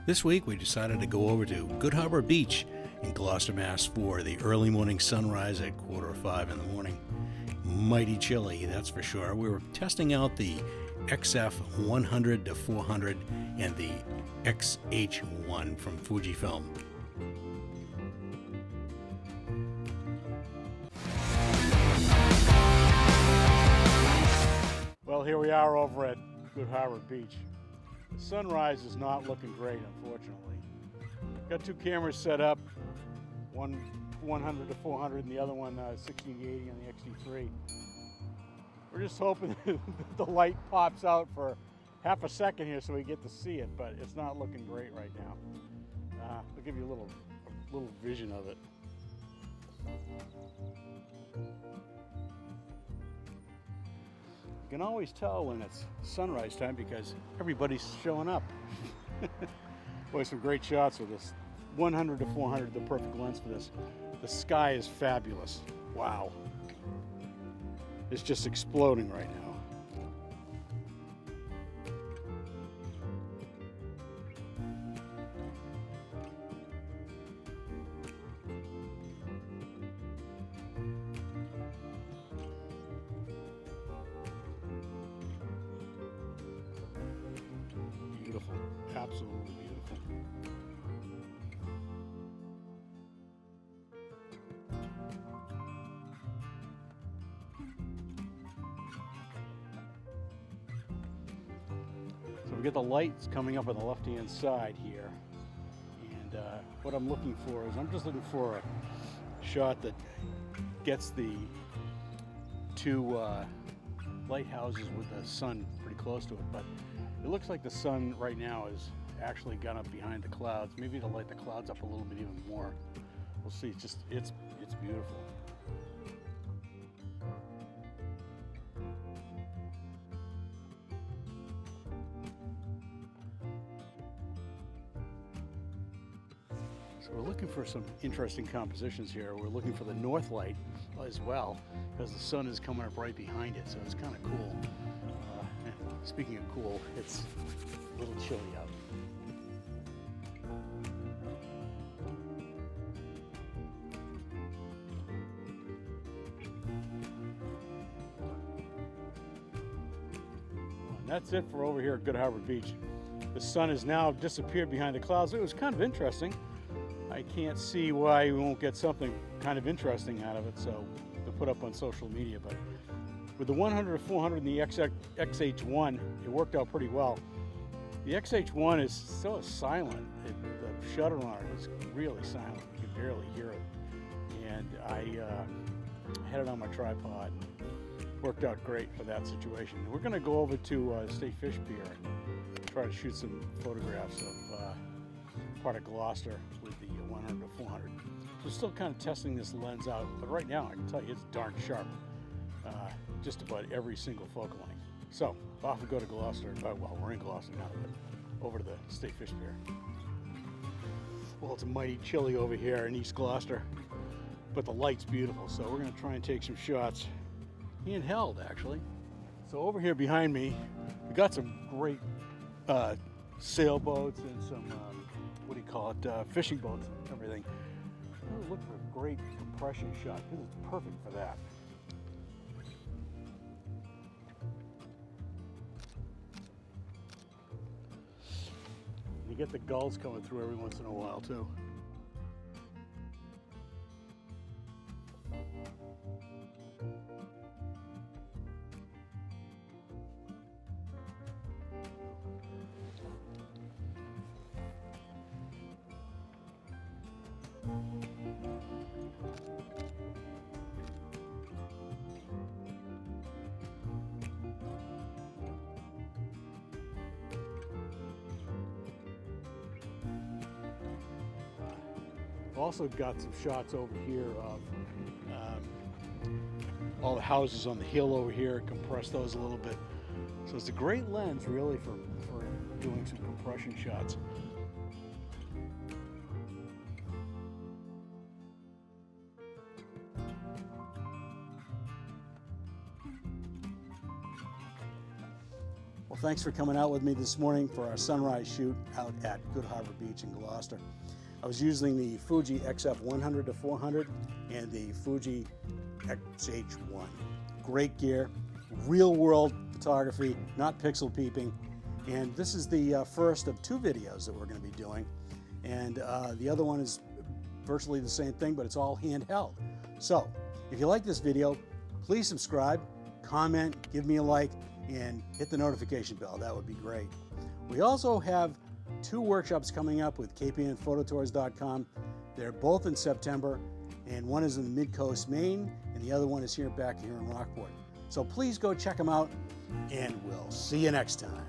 This week we decided to go over to Good Harbor Beach in Gloucester, Mass for the early morning sunrise at 4:45 in the morning. Mighty chilly, that's for sure. We were testing out the XF 100-400 and the X-H1 from Fujifilm. Well, here we are over at Good Harbor Beach. The sunrise is not looking great, unfortunately. Got two cameras set up, one 100-400 and the other one 16-80 on the X-T3. We're just hoping that the light pops out for half a second here so we get to see it, but it's not looking great right now. I'll give you a little vision of it. You can always tell when it's sunrise time because everybody's showing up. Boy, some great shots with this 100-400, the perfect lens for this. The sky is fabulous. Wow. It's just exploding right now. Beautiful, absolutely beautiful. So we get the lights coming up on the left-hand side here, and what I'm looking for is I'm just looking for a shot that gets the two lighthouses with the sun pretty close to it, but it looks like the sun right now is actually gone up behind the clouds. Maybe it'll light the clouds up a little bit even more. We'll see. It's beautiful. So we're looking for some interesting compositions here. We're looking for the north light as well because the sun is coming up right behind it, so it's kind of cool. Speaking of cool, it's a little chilly out. And that's it for over here at Good Harbor Beach. The sun has now disappeared behind the clouds. It was kind of interesting. I can't see why we won't get something kind of interesting out of it, so to put up on social media. But with the 100-400 and the X-H1, it worked out pretty well. The X-H1 is so silent. The shutter on it is really silent. You can barely hear it. And I had it on my tripod. Worked out great for that situation. We're going to go over to State Fish Pier and try to shoot some photographs of part of Gloucester with the 100-400. So still kind of testing this lens out, but right now I can tell you it's darn sharp. Just about every single focal length. So off we go to Gloucester. Well, we're in Gloucester now, but over to the State Fish Pier. Well, it's mighty chilly over here in East Gloucester, but the light's beautiful. So we're going to try and take some shots handheld, actually. So over here behind me, we got some great sailboats and some what do you call it? Fishing boats and everything. Really look for a great compression shot because it's perfect for that. You get the gulls coming through every once in a while too. Also got some shots over here of all the houses on the hill over here, compress those a little bit. So it's a great lens really for doing some compression shots. Well, thanks for coming out with me this morning for our sunrise shoot out at Good Harbor Beach in Gloucester. I was using the Fuji XF 100-400 and the Fuji X-H1. Great gear, real world photography, not pixel peeping. And this is the first of 2 videos that we're going to be doing. And the other one is virtually the same thing, but it's all handheld. So if you like this video, please subscribe, comment, give me a like, and hit the notification bell. That would be great. We also have 2 workshops coming up with kpnphototours.com. They're both in September, and one is in Mid-Coast, Maine, and the other one is back here in Rockport. So please go check them out, and we'll see you next time.